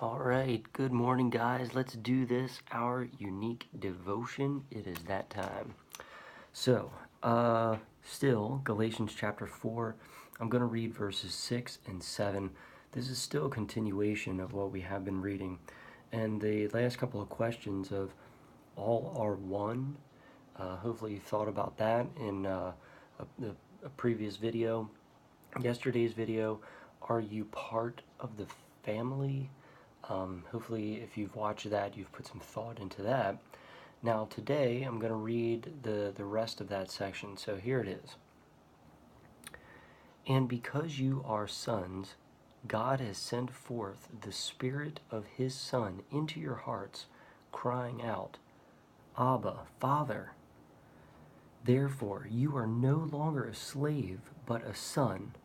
All right, good morning, guys. Let's do this, our unique devotion. It is that time. So, still, Galatians chapter 4. I'm going to read verses 6 and 7. This is still a continuation of what we have been reading. And the last couple of questions of all are one. Hopefully, you thought about that in a previous video. Yesterday's video, are you part of the family? Hopefully, if you've watched that, you've put some thought into that. Now, today, I'm going to read the rest of that section. So here it is. And because you are sons, God has sent forth the Spirit of His Son into your hearts, crying out, Abba, Father. Therefore, you are no longer a slave, but a son.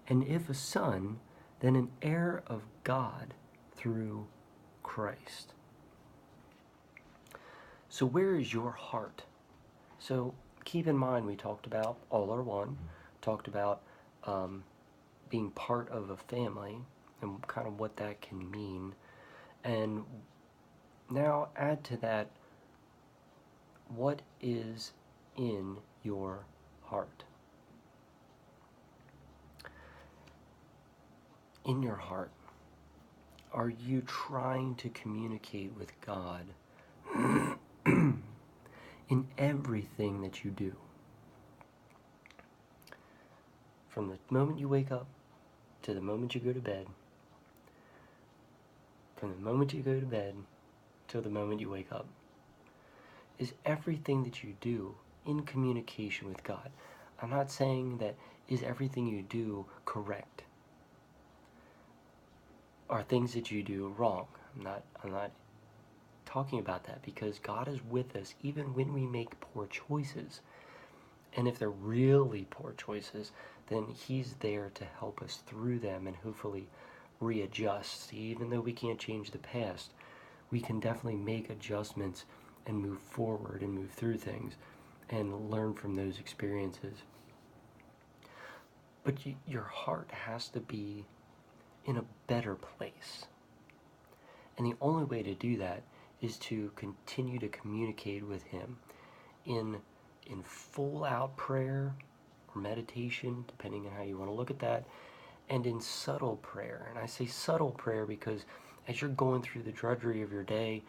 And if a son, then an heir of God through Christ. So where is your heart? So keep in mind, we talked about all are one, talked about being part of a family and kind of what that can mean. And now add to that, what is in your heart? In your heart, are you trying to communicate with God in everything that you do? From the moment you wake up to the moment you go to bed, from the moment you go to bed till the moment you wake up, is everything that you do in communication with God? I'm not saying that is everything you do correct. Are things that you do wrong? I'm not talking about that, because God is with us even when we make poor choices. And if they're really poor choices, then He's there to help us through them and hopefully readjust. Even though we can't change the past, we can definitely make adjustments and move forward and move through things and learn from those experiences. But your heart has to be in a better place. And the only way to do that is to continue to communicate with Him in full out prayer or meditation, depending on how you want to look at that, and in subtle prayer. And I say subtle prayer because as you're going through the drudgery of your day,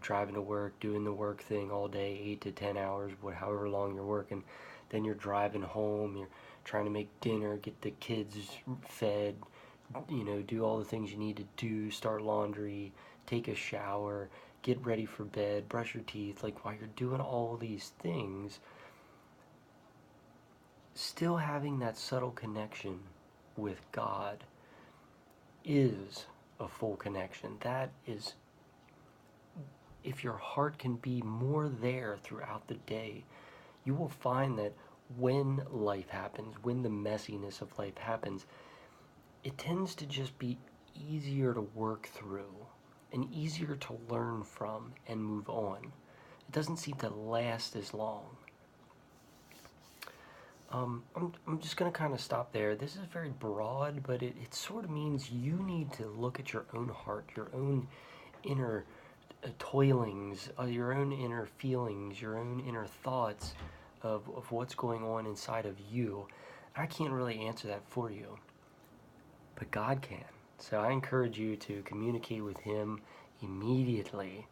driving to work, doing the work thing all day, 8 to 10 hours, however long you're working, then you're driving home, you're trying to make dinner, get the kids fed, do all the things you need to do, start laundry, take a shower, get ready for bed, brush your teeth. Like, while you're doing all these things, still having that subtle connection with God is a full connection. That is, if your heart can be more there throughout the day, you will find that when life happens, when the messiness of life happens, it tends to just be easier to work through and easier to learn from and move on. It doesn't seem to last as long. I'm just going to kind of stop there. This is very broad, but it sort of means you need to look at your own heart, your own inner toilings, your own inner feelings, your own inner thoughts of what's going on inside of you. I can't really answer that for you, but God can. So I encourage you to communicate with Him immediately.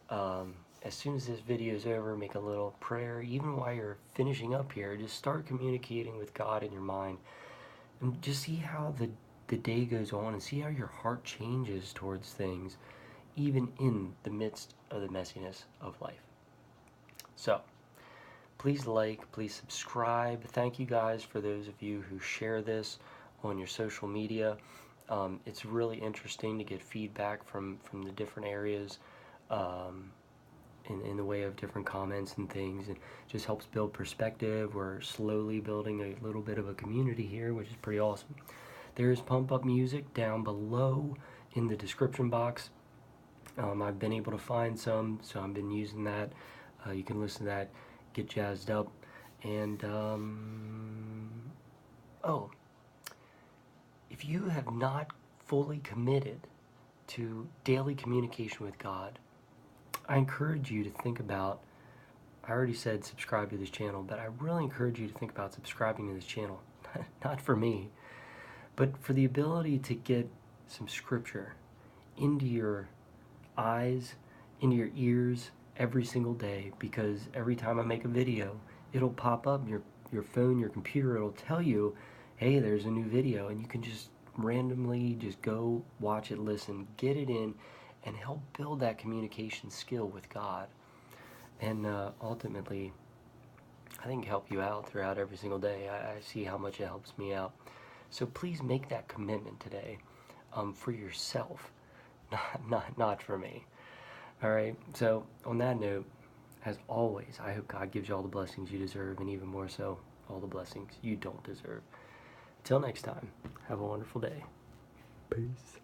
As soon as this video is over, make a little prayer. Even while you're finishing up here, just start communicating with God in your mind. And just see how the day goes on, and see how your heart changes towards things, even in the midst of the messiness of life. So, please like, please subscribe. Thank you guys for those of you who share this on your social media. It's really interesting to get feedback from the different areas in the way of different comments and things. It just helps build perspective. We're slowly building a little bit of a community here, which is pretty awesome. There is pump up music down below in the description box. I've been able to find some, so I've been using that. You can listen to that, get jazzed up. And if you have not fully committed to daily communication with God. I encourage you to think about, I already said subscribe to this channel, but I really encourage you to think about subscribing to this channel. Not for me, but for the ability to get some scripture into your eyes, into your ears every single day, because every time I make a video, it'll pop up, your phone, your computer, it'll tell you, hey, there's a new video, and you can just randomly just go watch it, listen, get it in, and help build that communication skill with God. And ultimately, I think help you out throughout every single day. I see how much it helps me out. So please make that commitment today, for yourself, not for me. All right. So on that note, as always, I hope God gives you all the blessings you deserve, and even more so, all the blessings you don't deserve. Till next time, have a wonderful day. Peace.